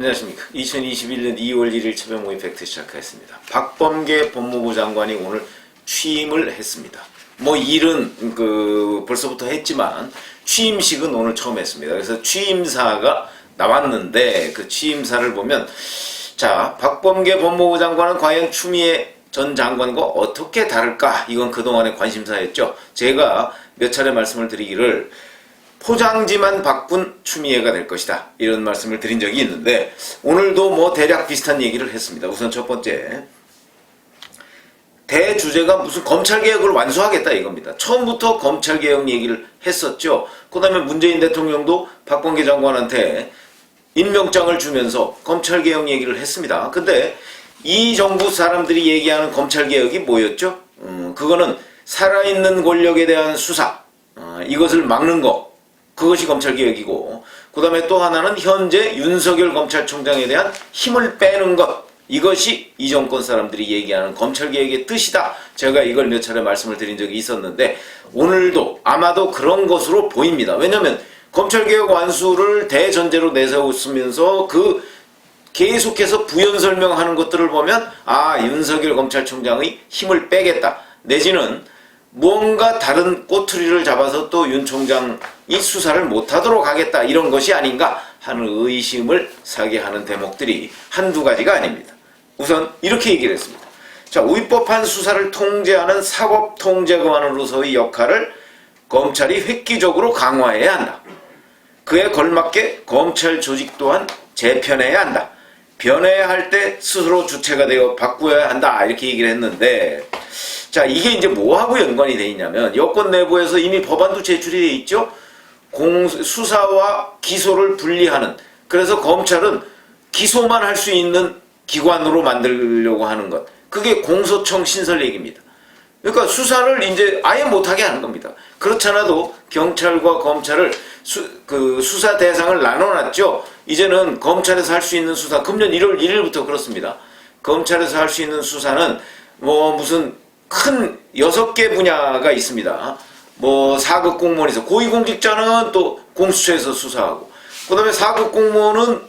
안녕하십니까. 2021년 2월 1일 새벽 모임 팩트 시작하겠습니다. 박범계 법무부 장관이 오늘 취임을 했습니다. 뭐 일은 벌써부터 했지만 취임식은 오늘 처음 했습니다. 그래서 취임사가 나왔는데 그 취임사를 보면 자, 박범계 법무부 장관은 과연 추미애 전 장관과 어떻게 다를까? 이건 그동안의 관심사였죠. 제가 몇 차례 말씀을 드리기를 포장지만 바꾼 추미애가 될 것이다, 이런 말씀을 드린 적이 있는데 오늘도 뭐 대략 비슷한 얘기를 했습니다. 우선 첫 번째, 대주제가 무슨 검찰개혁을 완수하겠다 이겁니다. 처음부터 검찰개혁 얘기를 했었죠. 그 다음에 문재인 대통령도 박범계 장관한테 임명장을 주면서 검찰개혁 얘기를 했습니다. 근데 이 정부 사람들이 얘기하는 검찰개혁이 뭐였죠? 그거는 살아있는 권력에 대한 수사, 이것을 막는 거, 그것이 검찰개혁이고, 그 다음에 또 하나는 현재 윤석열 검찰총장에 대한 힘을 빼는 것, 이것이 이 정권 사람들이 얘기하는 검찰개혁의 뜻이다. 제가 이걸 몇 차례 말씀을 드린 적이 있었는데 오늘도 아마도 그런 것으로 보입니다. 왜냐하면 검찰개혁 완수를 대전제로 내세우면서 그 계속해서 부연 설명하는 것들을 보면 윤석열 검찰총장의 힘을 빼겠다, 내지는 뭔가 다른 꼬투리를 잡아서 또 윤 총장이 수사를 못하도록 하겠다, 이런 것이 아닌가 하는 의심을 사게 하는 대목들이 한두 가지가 아닙니다. 우선 이렇게 얘기를 했습니다. 자, 위법한 수사를 통제하는 사법통제관으로서의 역할을 검찰이 획기적으로 강화해야 한다. 그에 걸맞게 검찰 조직 또한 재편해야 한다. 변해야 할 때 스스로 주체가 되어 바꾸어야 한다, 이렇게 얘기를 했는데, 자, 이게 이제 뭐하고 연관이 돼 있냐면 여권 내부에서 이미 법안도 제출이 돼 있죠. 수사와 기소를 분리하는, 그래서 검찰은 기소만 할 수 있는 기관으로 만들려고 하는 것, 그게 공소청 신설 얘기입니다. 그러니까 수사를 이제 아예 못하게 하는 겁니다. 그렇잖아도 경찰과 검찰을 수사 대상을 나눠놨죠. 이제는 검찰에서 할 수 있는 수사, 금년 1월 1일부터 그렇습니다. 검찰에서 할 수 있는 수사는 뭐 무슨 큰 6개 분야가 있습니다. 뭐 4급 공무원에서, 고위공직자는 또 공수처에서 수사하고, 그 다음에 4급 공무원은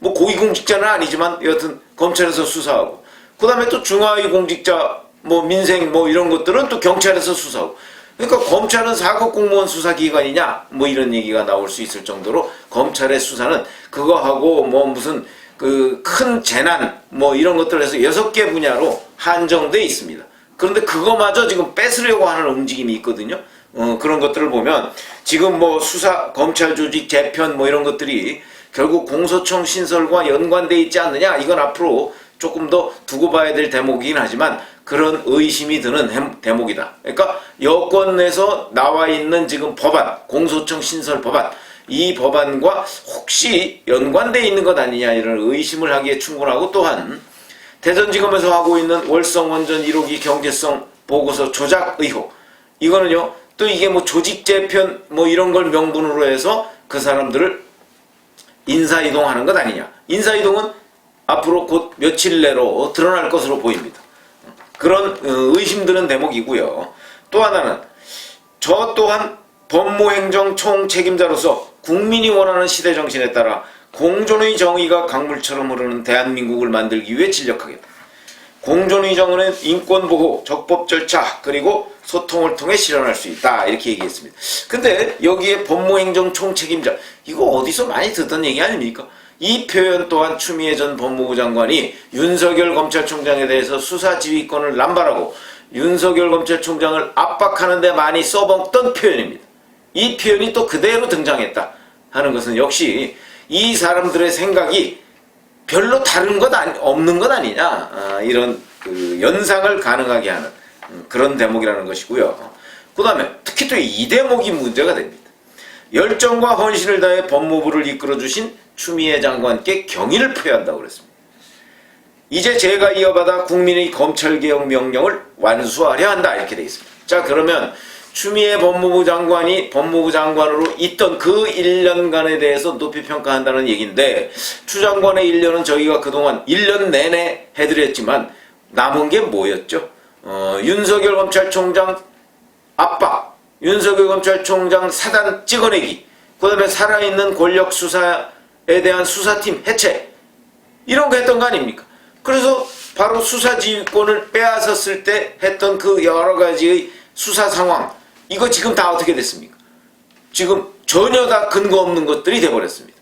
뭐 고위공직자는 아니지만 여하튼 검찰에서 수사하고, 그 다음에 또 중하위 공직자, 뭐 민생 뭐 이런 것들은 또 경찰에서 수사하고. 그러니까 검찰은 4급 공무원 수사기관이냐, 뭐 이런 얘기가 나올 수 있을 정도로 검찰의 수사는 그거하고 뭐 무슨 그 큰 재난 뭐 이런 것들 해서 6개 분야로 한정돼 있습니다. 그런데 그거마저 지금 뺏으려고 하는 움직임이 있거든요. 그런 것들을 보면 지금 뭐 수사, 검찰 조직 재편 뭐 이런 것들이 결국 공소청 신설과 연관돼 있지 않느냐, 이건 앞으로 조금 더 두고 봐야 될 대목이긴 하지만 그런 의심이 드는 대목이다. 그러니까 여권에서 나와 있는 지금 법안, 공소청 신설 법안, 이 법안과 혹시 연관돼 있는 것 아니냐, 이런 의심을 하기에 충분하고, 또한 대전지검에서 하고 있는 월성원전 1호기 경제성 보고서 조작 의혹, 이거는요 또 이게 뭐 조직 재편 뭐 이런 걸 명분으로 해서 그 사람들을 인사이동하는 것 아니냐, 인사이동은 앞으로 곧 며칠 내로 드러날 것으로 보입니다. 그런 의심드는 대목이고요. 또 하나는 저 또한 법무행정 총책임자로서 국민이 원하는 시대정신에 따라 공존의 정의가 강물처럼 흐르는 대한민국을 만들기 위해 진력하겠다. 공존의 정의는 인권보호, 적법 절차, 그리고 소통을 통해 실현할 수 있다, 이렇게 얘기했습니다. 근데 여기에 법무행정 총책임자, 이거 어디서 많이 듣던 얘기 아닙니까? 이 표현 또한 추미애 전 법무부 장관이 윤석열 검찰총장에 대해서 수사 지휘권을 남발하고 윤석열 검찰총장을 압박하는 데 많이 써먹던 표현입니다. 이 표현이 또 그대로 등장했다 하는 것은 역시 이 사람들의 생각이 별로 다른 것 없는 것 아니냐, 이런 연상을 가능하게 하는 그런 대목이라는 것이고요. 그 다음에 특히 또 이 대목이 문제가 됩니다. 열정과 헌신을 다해 법무부를 이끌어주신 추미애 장관께 경의를 표한다고 그랬습니다. 이제 제가 이어받아 국민의 검찰개혁 명령을 완수하려 한다, 이렇게 되어 있습니다. 자, 그러면 추미애 법무부 장관이 법무부 장관으로 있던 그 1년간에 대해서 높이 평가한다는 얘기인데, 추 장관의 1년은 저희가 그동안 1년 내내 해드렸지만 남은 게 뭐였죠? 윤석열 검찰총장 압박, 윤석열 검찰총장 사단 찍어내기, 그 다음에 살아있는 권력 수사에 대한 수사팀 해체, 이런 거 했던 거 아닙니까? 그래서 바로 수사지휘권을 빼앗았을 때 했던 그 여러 가지의 수사 상황, 이거 지금 다 어떻게 됐습니까? 지금 전혀 다 근거 없는 것들이 돼버렸습니다.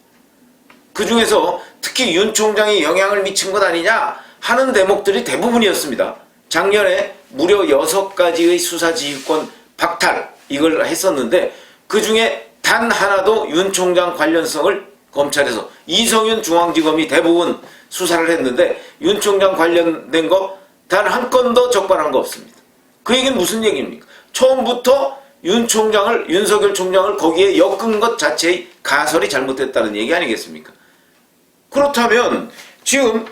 그 중에서 특히 윤 총장이 영향을 미친 것 아니냐 하는 대목들이 대부분이었습니다. 작년에 무려 6가지의 수사지휘권 박탈, 이걸 했었는데 그 중에 단 하나도 윤 총장 관련성을 검찰에서, 이성윤 중앙지검이 대부분 수사를 했는데 윤 총장 관련된 거 단 한 건도 적발한 거 없습니다. 그 얘기는 무슨 얘기입니까? 처음부터 윤석열 총장을 거기에 엮은 것 자체의 가설이 잘못됐다는 얘기 아니겠습니까? 그렇다면 지금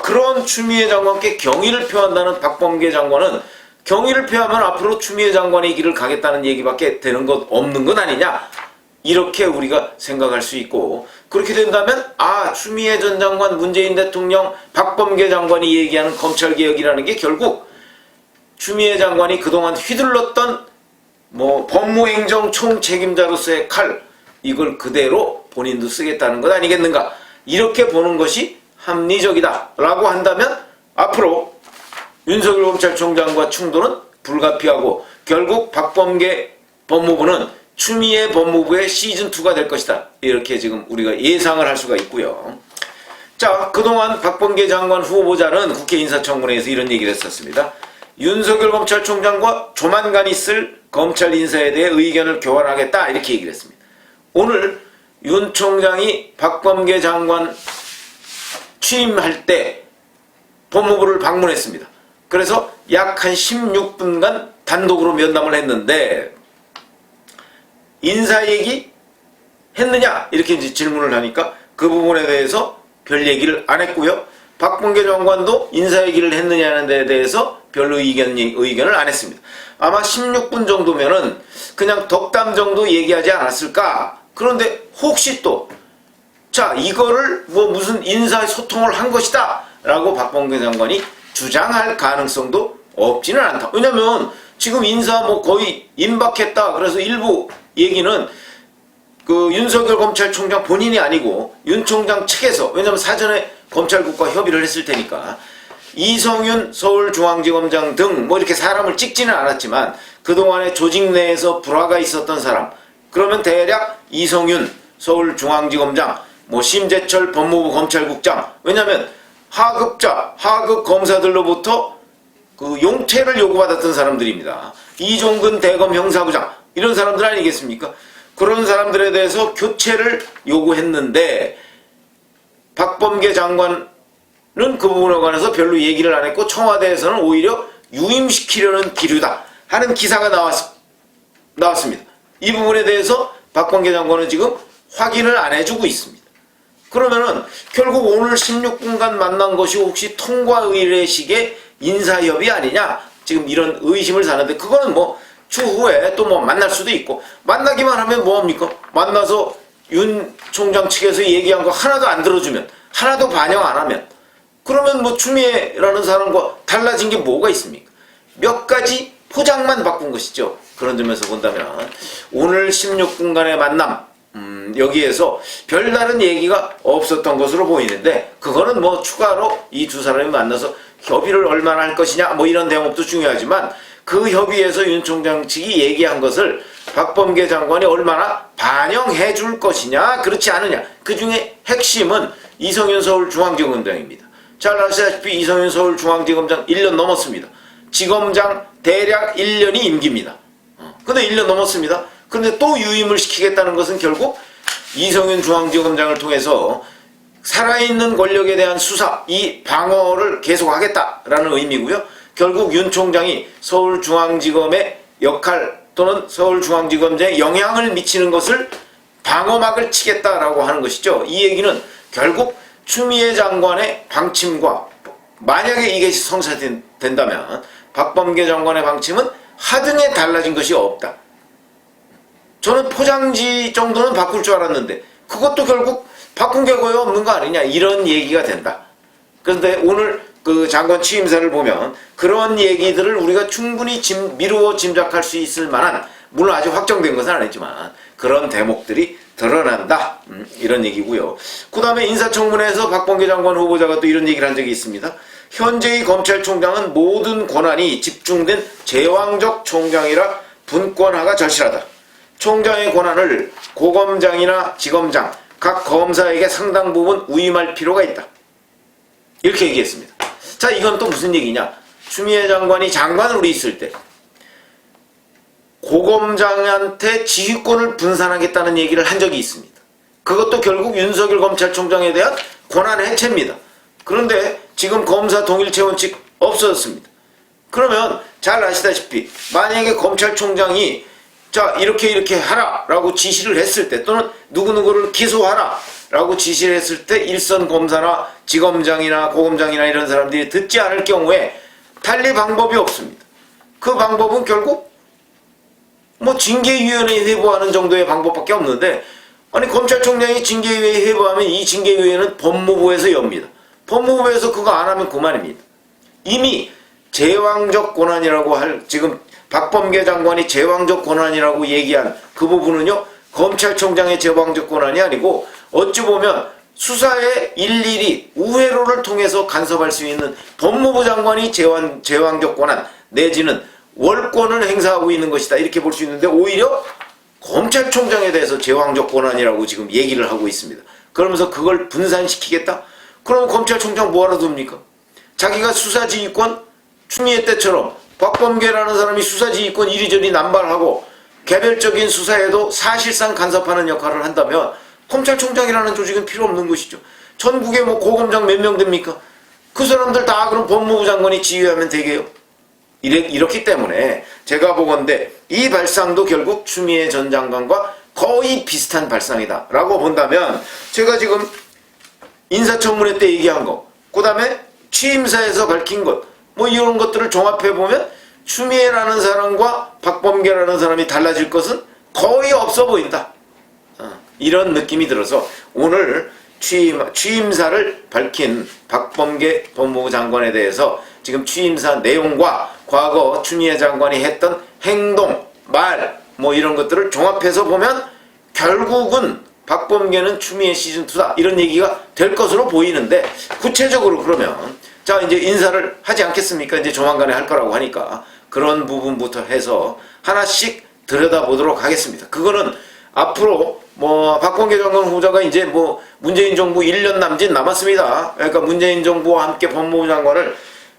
그런 추미애 장관께 경의를 표한다는 박범계 장관은 경의를 표하면 앞으로 추미애 장관의 길을 가겠다는 얘기밖에 되는 것 없는 것 아니냐, 이렇게 우리가 생각할 수 있고, 그렇게 된다면 추미애 전 장관, 문재인 대통령, 박범계 장관이 얘기하는 검찰개혁이라는 게 결국 추미애 장관이 그동안 휘둘렀던 법무행정 총책임자로서의 칼, 이걸 그대로 본인도 쓰겠다는 것 아니겠는가, 이렇게 보는 것이 합리적이다 라고 한다면 앞으로 윤석열 검찰총장과 충돌은 불가피하고 결국 박범계 법무부는 추미애 법무부의 시즌2가 될 것이다, 이렇게 지금 우리가 예상을 할 수가 있고요. 그동안 박범계 장관 후보자는 국회 인사청문회에서 이런 얘기를 했었습니다. 윤석열 검찰총장과 조만간 있을 검찰 인사에 대해 의견을 교환하겠다, 이렇게 얘기를 했습니다. 오늘 윤 총장이 박범계 장관 취임할 때 법무부를 방문했습니다. 그래서 약 한 16분간 단독으로 면담을 했는데 인사 얘기 했느냐, 이렇게 이제 질문을 하니까 그 부분에 대해서 별 얘기를 안 했고요. 박범계 장관도 인사 얘기를 했느냐는 데 대해서 별 의견을 안 했습니다. 아마 16분 정도면은 그냥 덕담 정도 얘기하지 않았을까. 그런데 혹시 또 이거를 무슨 인사소통을 한 것이다 라고 박범계 장관이 주장할 가능성도 없지는 않다. 왜냐면 지금 인사 거의 임박했다. 그래서 일부 얘기는 그 윤석열 검찰총장 본인이 아니고 윤 총장 측에서, 왜냐면 사전에 검찰국과 협의를 했을 테니까 이성윤 서울중앙지검장 등 이렇게 사람을 찍지는 않았지만 그동안에 조직 내에서 불화가 있었던 사람, 그러면 대략 이성윤 서울중앙지검장, 심재철 법무부 검찰국장, 왜냐면 하급 검사들로부터 그 용퇴를 요구받았던 사람들입니다. 이종근 대검 형사부장, 이런 사람들 아니겠습니까? 그런 사람들에 대해서 교체를 요구했는데 박범계 장관은 그 부분에 관해서 별로 얘기를 안 했고 청와대에서는 오히려 유임시키려는 기류다 하는 기사가 나왔습니다. 이 부분에 대해서 박범계 장관은 지금 확인을 안 해주고 있습니다. 그러면은 결국 오늘 16분간 만난 것이 혹시 통과 의례식의 인사협의 아니냐, 지금 이런 의심을 사는데, 그거는 추후에 또 만날 수도 있고, 만나기만 하면 뭐합니까? 만나서 윤 총장 측에서 얘기한 거 하나도 안 들어주면, 하나도 반영 안 하면, 그러면 추미애라는 사람과 달라진 게 뭐가 있습니까? 몇 가지 포장만 바꾼 것이죠. 그런 점에서 본다면 오늘 16분간의 만남, 여기에서 별다른 얘기가 없었던 것으로 보이는데, 그거는 추가로 이 두 사람이 만나서 협의를 얼마나 할 것이냐, 이런 대목도 중요하지만 그 협의에서 윤 총장 측이 얘기한 것을 박범계 장관이 얼마나 반영해 줄 것이냐, 그렇지 않느냐. 그 중에 핵심은 이성윤 서울중앙지검장입니다. 잘 아시다시피 이성윤 서울중앙지검장 1년 넘었습니다. 지검장 대략 1년이 임기입니다. 근데 1년 넘었습니다. 근데 또 유임을 시키겠다는 것은 결국 이성윤 중앙지검장을 통해서 살아있는 권력에 대한 수사, 이 방어를 계속하겠다라는 의미고요. 결국 윤 총장이 서울중앙지검의 역할 또는 서울중앙지검장에 영향을 미치는 것을 방어막을 치겠다라고 하는 것이죠. 이 얘기는 결국 추미애 장관의 방침과, 만약에 이게 성사된다면 박범계 장관의 방침은 하등에 달라진 것이 없다. 저는 포장지 정도는 바꿀 줄 알았는데 그것도 결국 바꾼 게 거의 없는 거 아니냐, 이런 얘기가 된다. 그런데 오늘 그 장관 취임사를 보면 그런 얘기들을 우리가 충분히 미루어 짐작할 수 있을 만한, 물론 아직 확정된 것은 아니지만 그런 대목들이 드러난다. 이런 얘기고요. 그 다음에 인사청문회에서 박범계 장관 후보자가 또 이런 얘기를 한 적이 있습니다. 현재의 검찰총장은 모든 권한이 집중된 제왕적 총장이라 분권화가 절실하다. 총장의 권한을 고검장이나 지검장, 각 검사에게 상당 부분 위임할 필요가 있다. 이렇게 얘기했습니다. 자, 이건 또 무슨 얘기냐? 추미애 장관이 장관으로 있을 때 고검장한테 지휘권을 분산하겠다는 얘기를 한 적이 있습니다. 그것도 결국 윤석열 검찰총장에 대한 권한 해체입니다. 그런데 지금 검사 동일체 원칙 없어졌습니다. 그러면 잘 아시다시피 만약에 검찰총장이 자 이렇게 하라 라고 지시를 했을 때 또는 누구누구를 기소하라 라고 지시를 했을 때 일선 검사나 지검장이나 고검장이나 이런 사람들이 듣지 않을 경우에 달리 방법이 없습니다. 그 방법은 결국 뭐 징계위원회에 회부하는 정도의 방법밖에 없는데, 아니 검찰총장이 징계위원회에 회부하면 이 징계위원회는 법무부에서 엽니다. 법무부에서 그거 안 하면 그만입니다. 이미 제왕적 권한이라고 할, 지금 박범계 장관이 제왕적 권한이라고 얘기한 그 부분은요, 검찰총장의 제왕적 권한이 아니고 어찌 보면 수사에 일일이 우회로를 통해서 간섭할 수 있는 법무부 장관이 제왕적 권한 내지는 월권을 행사하고 있는 것이다, 이렇게 볼 수 있는데, 오히려 검찰총장에 대해서 제왕적 권한이라고 지금 얘기를 하고 있습니다. 그러면서 그걸 분산시키겠다? 그럼 검찰총장 뭐하러 둡니까? 자기가 수사지휘권, 추미애 때처럼 박범계라는 사람이 수사지휘권 이리저리 남발하고 개별적인 수사에도 사실상 간섭하는 역할을 한다면 검찰총장이라는 조직은 필요 없는 것이죠. 전국에 뭐 고검장 몇 명 됩니까? 그 사람들 다 그럼 법무부 장관이 지휘하면 되게요. 이렇기 때문에 제가 보건대 이 발상도 결국 추미애 전 장관과 거의 비슷한 발상이다 라고 본다면, 제가 지금 인사청문회 때 얘기한 거, 그 다음에 취임사에서 밝힌 것, 뭐 이런 것들을 종합해보면 추미애라는 사람과 박범계라는 사람이 달라질 것은 거의 없어 보인다, 이런 느낌이 들어서 오늘 취임사를 밝힌 박범계 법무부 장관에 대해서 지금 취임사 내용과 과거 추미애 장관이 했던 행동, 말, 뭐 이런 것들을 종합해서 보면 결국은 박범계는 추미애 시즌2다, 이런 얘기가 될 것으로 보이는데, 구체적으로 그러면 자 이제 인사를 하지 않겠습니까? 이제 조만간에 할 거라고 하니까 그런 부분부터 해서 하나씩 들여다보도록 하겠습니다. 그거는 앞으로 뭐 박범계 장관 후보자가 이제 뭐 문재인 정부 1년 남짓 남았습니다. 그러니까 문재인 정부와 함께 법무부 장관을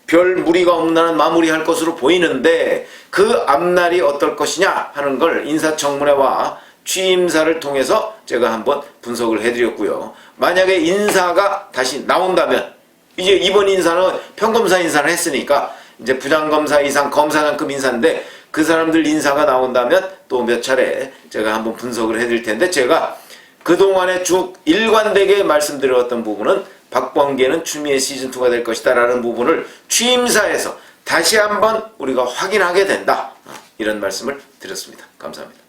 별 무리가 없는 마무리할 것으로 보이는데, 그 앞날이 어떨 것이냐 하는 걸 인사청문회와 취임사를 통해서 제가 한번 분석을 해드렸고요. 만약에 인사가 다시 나온다면, 이제 이번 인사는 평검사 인사를 했으니까 이제 부장검사 이상 검사장급 인사인데, 그 사람들 인사가 나온다면 또 몇 차례 제가 한번 분석을 해드릴 텐데, 제가 그동안에 쭉 일관되게 말씀드렸던 부분은 박범계는 추미애 시즌2가 될 것이다 라는 부분을 취임사에서 다시 한번 우리가 확인하게 된다, 이런 말씀을 드렸습니다. 감사합니다.